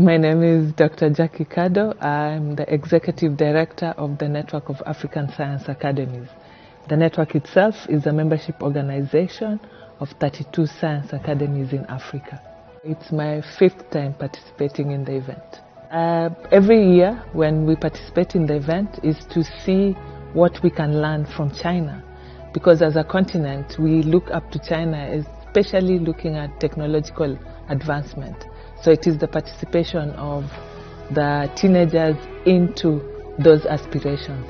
My name is Dr. Jackie Kado. I'm the Executive Director of the Network of African Science Academies. The network itself is a membership organization of 32 science academies in Africa. It's my 5th time participating in the event. Every year when we participate in the event is to see what we can learn from China, because as a continent we look up to China, especially looking at technological advancement. So it is the participation of the teenagers into those aspirations.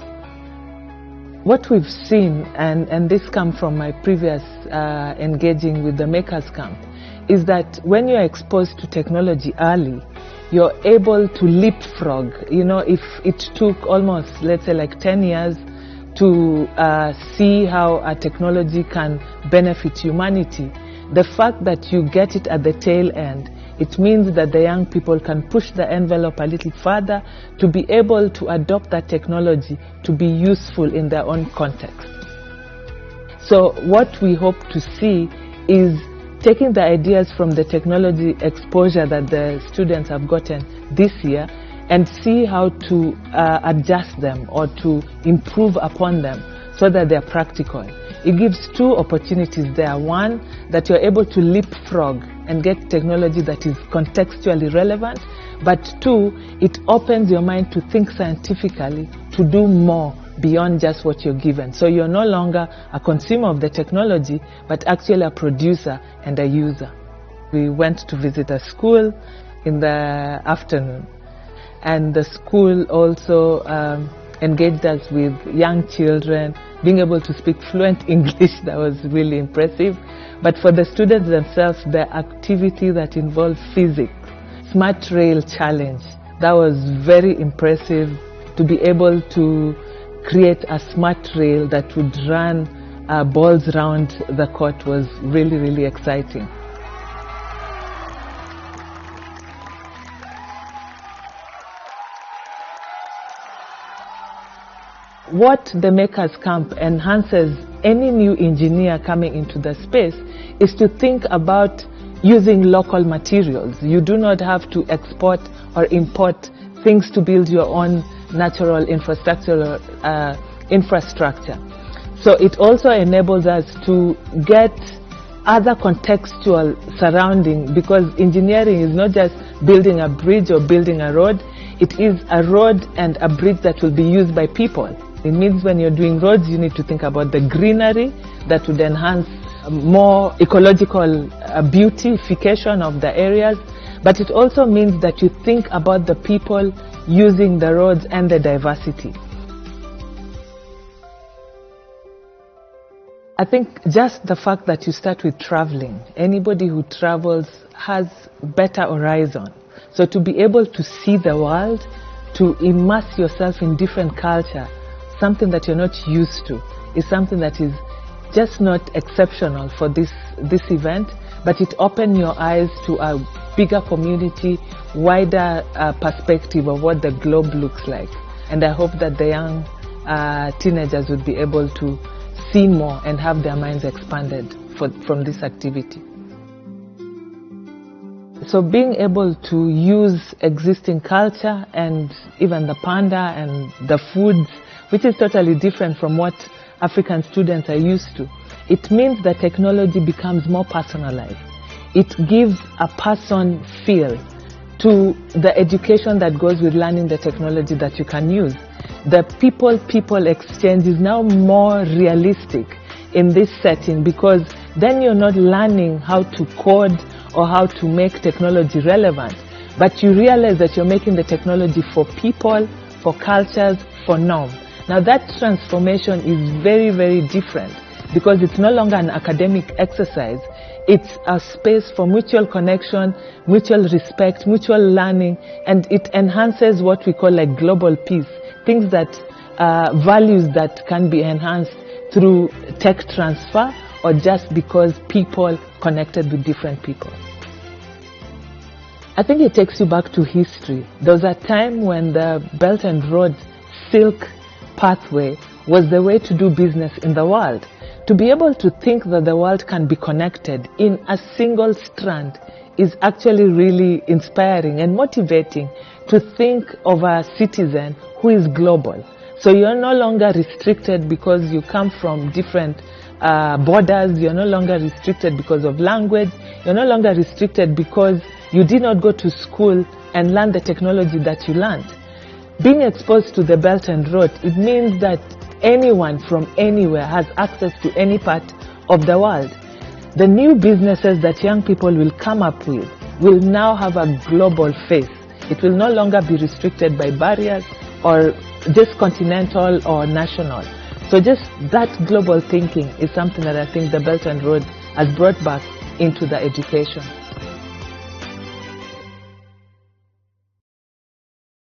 What we've seen, and this comes from my previous engaging with the Makers Camp, is that when you're exposed to technology early, you're able to leapfrog. You know, if it took almost, let's say, like 10 years to see how a technology can benefit humanity, the fact that you get it at the tail end, it means that the young people can push the envelope a little further to be able to adopt that technology to be useful in their own context. So what we hope to see is taking the ideas from the technology exposure that the students have gotten this year and see how to adjust them or to improve upon them so that they're practical. It gives two opportunities there. One, that you're able to leapfrog and get technology that is contextually relevant, but two, it opens your mind to think scientifically, to do more beyond just what you're given. So you're no longer a consumer of the technology, but actually a producer and a user. We went to visit a school in the afternoon, and the school also engaged us with young children, being able to speak fluent English. That was really impressive. But for the students themselves, the activity that involved physics, smart rail challenge, that was very impressive. To be able to create a smart rail that would run balls around the court was really, really exciting. What the Makers Camp enhances any new engineer coming into the space is to think about using local materials. You do not have to export or import things to build your own natural infrastructure. So it also enables us to get other contextual surrounding, because engineering is not just building a bridge or building a road. It is a road and a bridge that will be used by people. It means when you're doing roads, you need to think about the greenery that would enhance more ecological beautification of the areas. But it also means that you think about the people using the roads and the diversity. I think just the fact that you start with traveling, anybody who travels has better horizon. So to be able to see the world, to immerse yourself in different culture, something that you're not used to, is something that is just not exceptional for this event, but it opens your eyes to a bigger community, wider perspective of what the globe looks like. And I hope that the young teenagers would be able to see more and have their minds expanded from this activity. So being able to use existing culture and even the panda and the foods, which is totally different from what African students are used to, it means that technology becomes more personalized. It gives a person feel to the education that goes with learning the technology that you can use. The people-people exchange is now more realistic in this setting, because then you're not learning how to code or how to make technology relevant, but you realize that you're making the technology for people, for cultures, for norms. Now that transformation is very, very different, because it's no longer an academic exercise. It's a space for mutual connection, mutual respect, mutual learning, and it enhances what we call like global peace, things that, values that can be enhanced through tech transfer or just because people connected with different people. I think it takes you back to history. There was a time when the Belt and Road Silk pathway was the way to do business in the world. To be able to think that the world can be connected in a single strand is actually really inspiring and motivating to think of a citizen who is global. So you're no longer restricted because you come from different borders. You're no longer restricted because of language. You're no longer restricted because you did not go to school and learn the technology that you learned. Being exposed to the Belt and Road, it means that anyone from anywhere has access to any part of the world. The new businesses that young people will come up with will now have a global face. It will no longer be restricted by barriers or just continental or national. So just that global thinking is something that I think the Belt and Road has brought back into the education.